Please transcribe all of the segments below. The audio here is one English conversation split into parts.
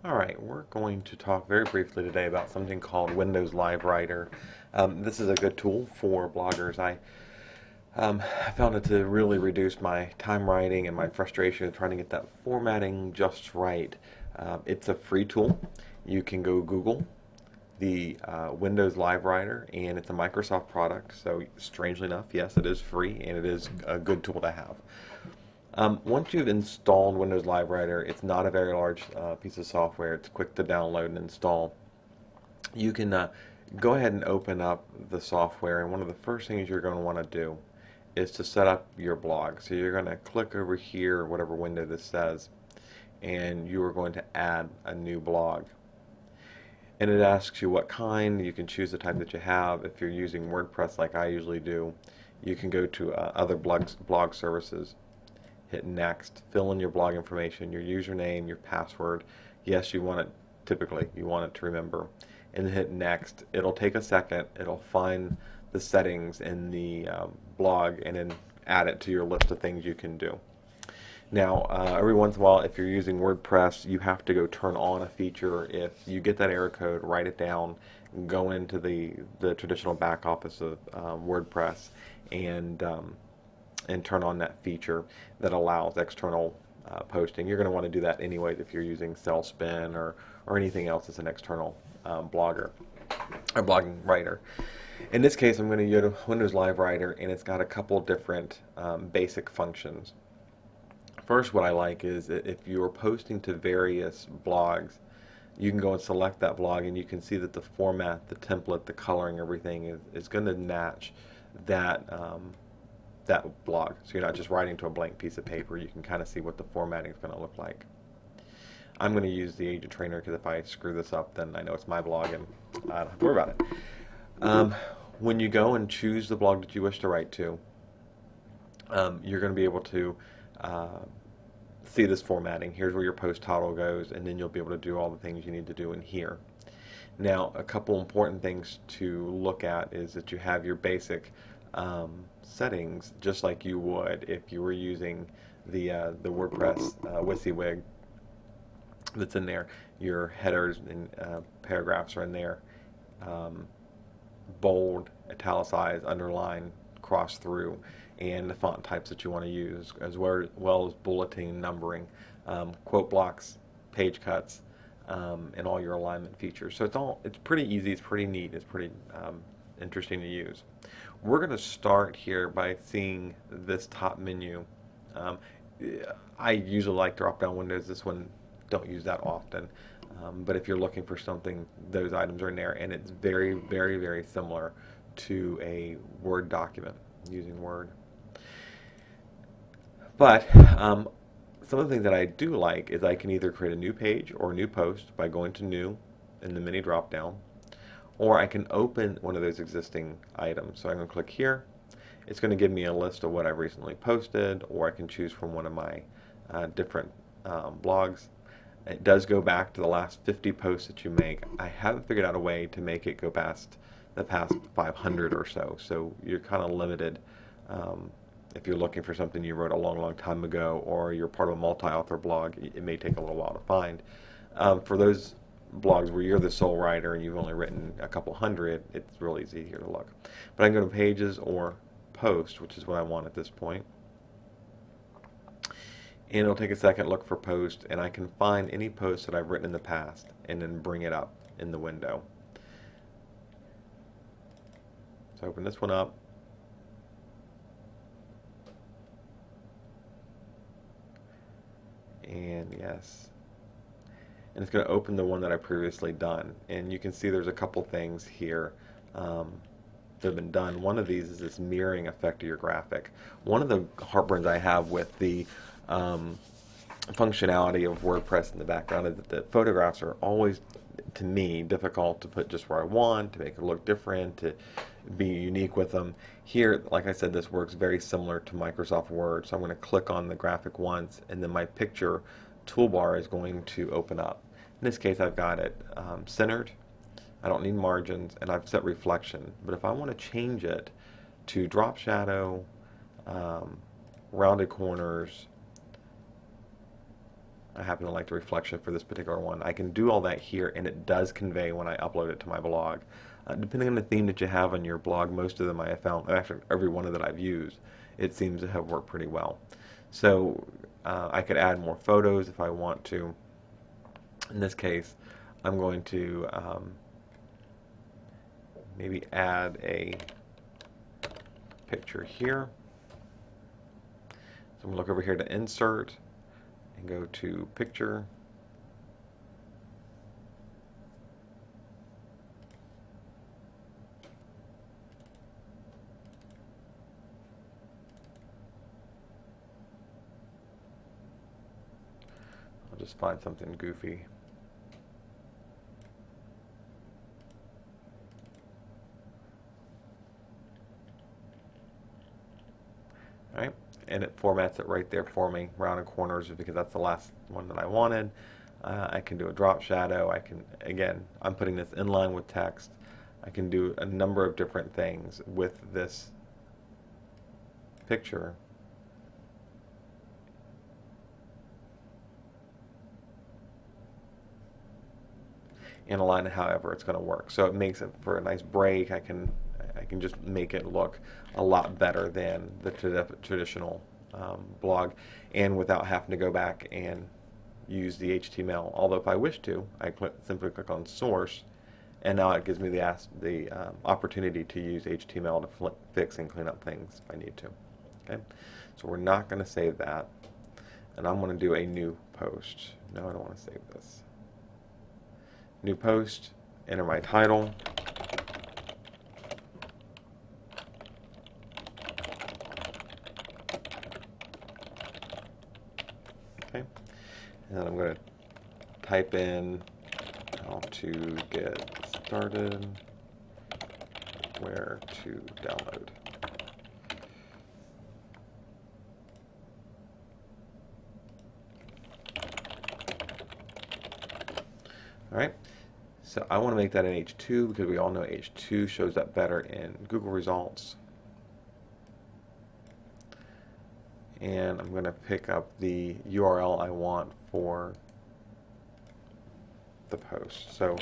Alright, we're going to talk very briefly today about something called Windows Live Writer. This is a good tool for bloggers. I found it to really reduce my time writing and my frustration of trying to get that formatting just right. It's a free tool. You can go Google the Windows Live Writer, and it's a Microsoft product, so strangely enough, yes, it is free and it is a good tool to have. Once you've installed Windows Live Writer, it's not a very large piece of software. It's quick to download and install. You can go ahead and open up the software, and one of the first things you're going to want to do is to set up your blog. So you're going to click over here, whatever window this says, and you are going to add a new blog. And it asks you what kind. You can choose the type that you have. If you're using WordPress like I usually do, you can go to other blog services. Hit next, fill in your blog information, your username, your password. Yes, you want it, typically, you want it to remember. And then hit next. It'll take a second. It'll find the settings in the blog and then add it to your list of things you can do. Now, every once in a while, if you're using WordPress, you have to go turn on a feature. If you get that error code, write it down, go into the traditional back office of WordPress, and turn on that feature that allows external posting. You're going to want to do that anyways if you're using Cellspin or anything else as an external blogger or blogging writer. In this case, I'm going to go to Windows Live Writer, and it's got a couple different basic functions. First, what I like is that if you're posting to various blogs, you can go and select that blog, and you can see that the format, the template, the coloring, everything is going to match that that blog. So you're not just writing to a blank piece of paper. You can kind of see what the formatting is going to look like. I'm going to use the Agent Trainer because if I screw this up, then I know it's my blog and I don't have to worry about it. When you go and choose the blog that you wish to write to, you're going to be able to see this formatting. Here's where your post title goes, and then you'll be able to do all the things you need to do in here. Now, a couple important things to look at is that you have your basic settings, just like you would if you were using the WordPress WYSIWYG that's in there. Your headers and paragraphs are in there. Bold, italicized, underline, cross through, and the font types that you want to use, as well as bulleting, numbering, quote blocks, page cuts, and all your alignment features. So it's pretty easy, it's pretty neat, it's pretty interesting to use. We're going to start here by seeing this top menu. I usually like drop-down windows. This one, don't use that often. But if you're looking for something, those items are in there, and it's very, very, very similar to a Word document using Word. But some of the things that I do like is I can either create a new page or a new post by going to New in the mini drop-down, or I can open one of those existing items. So I'm going to click here. It's going to give me a list of what I've recently posted, or I can choose from one of my different blogs. It does go back to the last 50 posts that you make. I haven't figured out a way to make it go past the past 500 or so, so you're kind of limited if you're looking for something you wrote a long, long time ago, or you're part of a multi-author blog. It may take a little while to find. For those blogs where you're the sole writer and you've only written a couple hundred, it's real easy here to look. But I can go to Pages or Post, which is what I want at this point. And it'll take a second, look for post, and I can find any post that I've written in the past and then bring it up in the window. So open this one up. And yes. And it's going to open the one that I previously done. And you can see there's a couple things here that have been done. One of these is this mirroring effect of your graphic. One of the heartburns I have with the functionality of WordPress in the background is that the photographs are always, to me, difficult to put just where I want, to make it look different, to be unique with them. Here, like I said, this works very similar to Microsoft Word, so I'm going to click on the graphic once, and then my picture toolbar is going to open up. In this case, I've got it centered. I don't need margins, and I've set reflection. But if I want to change it to drop shadow, rounded corners, I happen to like the reflection for this particular one. I can do all that here, and it does convey when I upload it to my blog. Depending on the theme that you have on your blog, most of them I have found, actually every one that I've used, it seems to have worked pretty well. So I could add more photos if I want to. In this case, I'm going to maybe add a picture here. So I'm going to look over here to Insert and go to Picture. I'll just find something goofy. Right, and it formats it right there for me, rounded corners, because that's the last one that I wanted. I can do a drop shadow. I can, again, I'm putting this in line with text. I can do a number of different things with this picture. And align it however it's going to work. So it makes it for a nice break. I can just make it look a lot better than the traditional blog, and without having to go back and use the HTML. Although if I wish to, I simply click on Source, and now it gives me the opportunity to use HTML to fix and clean up things if I need to. Okay, so we're not going to save that, and I'm going to do a new post. No, I don't want to save this. New post, enter my title. Okay, and then I'm going to type in how to get started, where to download. All right, so I want to make that an H2 because we all know H2 shows up better in Google results. And I'm going to pick up the URL I want for the post. So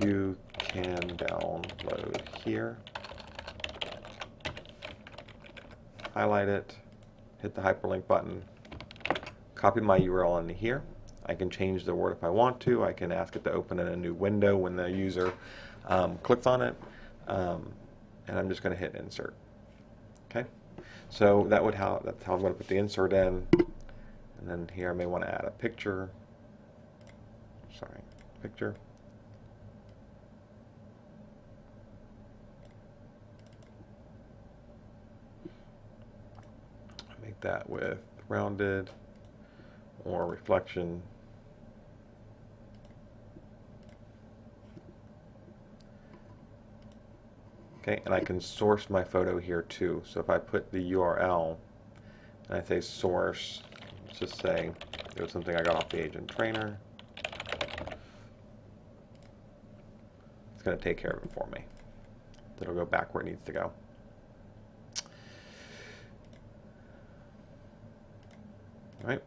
you can download here. Highlight it, hit the hyperlink button, copy my URL into here. I can change the word if I want to. I can ask it to open in a new window when the user clicks on it. And I'm just going to hit Insert. Okay, so that's how I'm going to put the insert in. And then here I may want to add a picture. Sorry, picture. Make that with rounded or reflection. Okay, and I can source my photo here too. So if I put the URL and I say source, let's just say it was something I got off the Agent Trainer. It's going to take care of it for me. It'll go back where it needs to go. All right.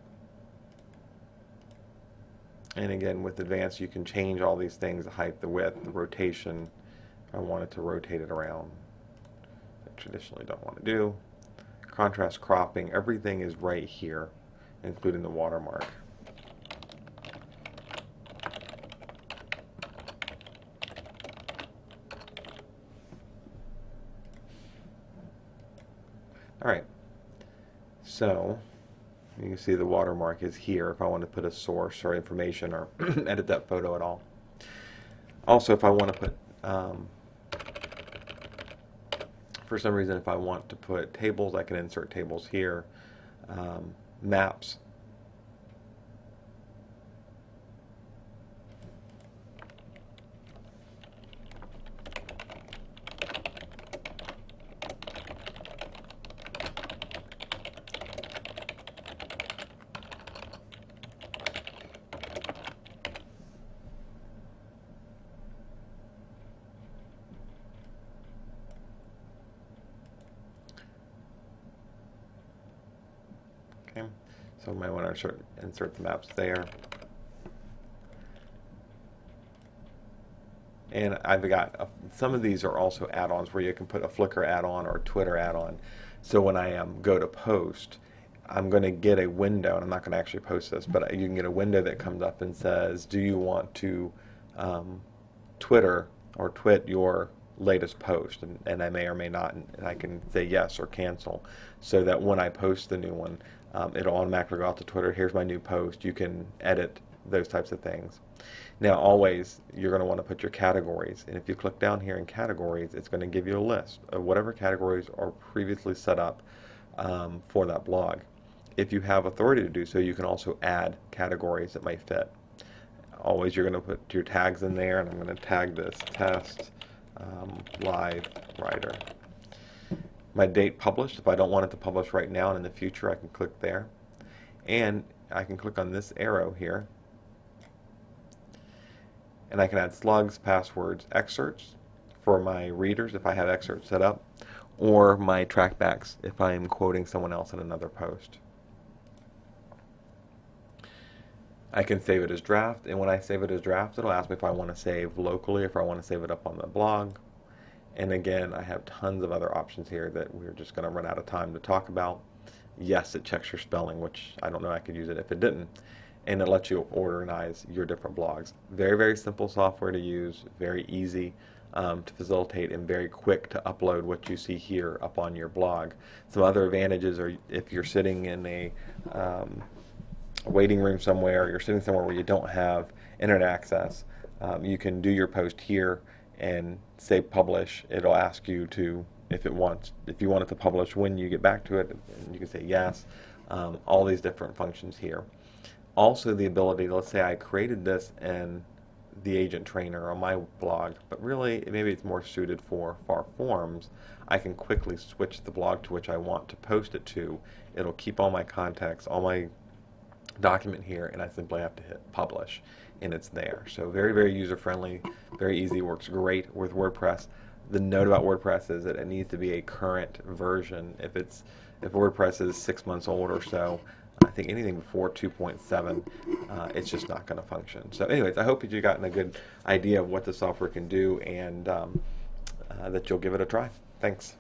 And again, with Advanced, you can change all these things: the height, the width, the rotation. I wanted to rotate it around. I traditionally don't want to do. Contrast, cropping, everything is right here, including the watermark. Alright, so you can see the watermark is here if I want to put a source or information or edit that photo at all. Also, if I want to put for some reason, if I want to put tables, I can insert tables here. Maps. Okay, So I might want to insert the maps there. And I've got some of these are also add-ons where you can put a Flickr add-on or a Twitter add-on. So when I go to post, I'm going to get a window, and I'm not going to actually post this, but you can get a window that comes up and says, do you want to Twitter or twit your latest post? And I may or may not, and I can say yes or cancel, so that when I post the new one, it'll automatically go out to Twitter. Here's my new post. You can edit those types of things. Now, always, you're going to want to put your categories, and if you click down here in categories, it's going to give you a list of whatever categories are previously set up for that blog. If you have authority to do so, you can also add categories that might fit. Always, you're going to put your tags in there, and I'm going to tag this test live writer. My date published, if I don't want it to publish right now and in the future, I can click there. And I can click on this arrow here, and I can add slugs, passwords, excerpts for my readers if I have excerpts set up, or my trackbacks if I am quoting someone else in another post. I can save it as draft, and when I save it as draft, it'll ask me if I want to save locally, if I want to save it up on the blog. And again, I have tons of other options here that we're just going to run out of time to talk about. Yes, it checks your spelling, which I don't know I could use it if it didn't. And it lets you organize your different blogs. Very, very simple software to use, very easy to facilitate, and very quick to upload what you see here up on your blog. Some other advantages are if you're sitting in a waiting room somewhere, you're sitting somewhere where you don't have internet access, you can do your post here and say publish. It'll ask you to, if you want it to publish when you get back to it, and you can say yes. All these different functions here. Also the ability, let's say I created this in the agent trainer on my blog, but really maybe it's more suited for far forms. I can quickly switch the blog to which I want to post it to. It'll keep all my contacts, all my document here, and I simply have to hit publish, and it's there. So very, very user-friendly, very easy, works great with WordPress. The note about WordPress is that it needs to be a current version. If WordPress is 6 months old or so, I think anything before 2.7, it's just not going to function. So anyways, I hope that you've gotten a good idea of what the software can do, and that you'll give it a try. Thanks.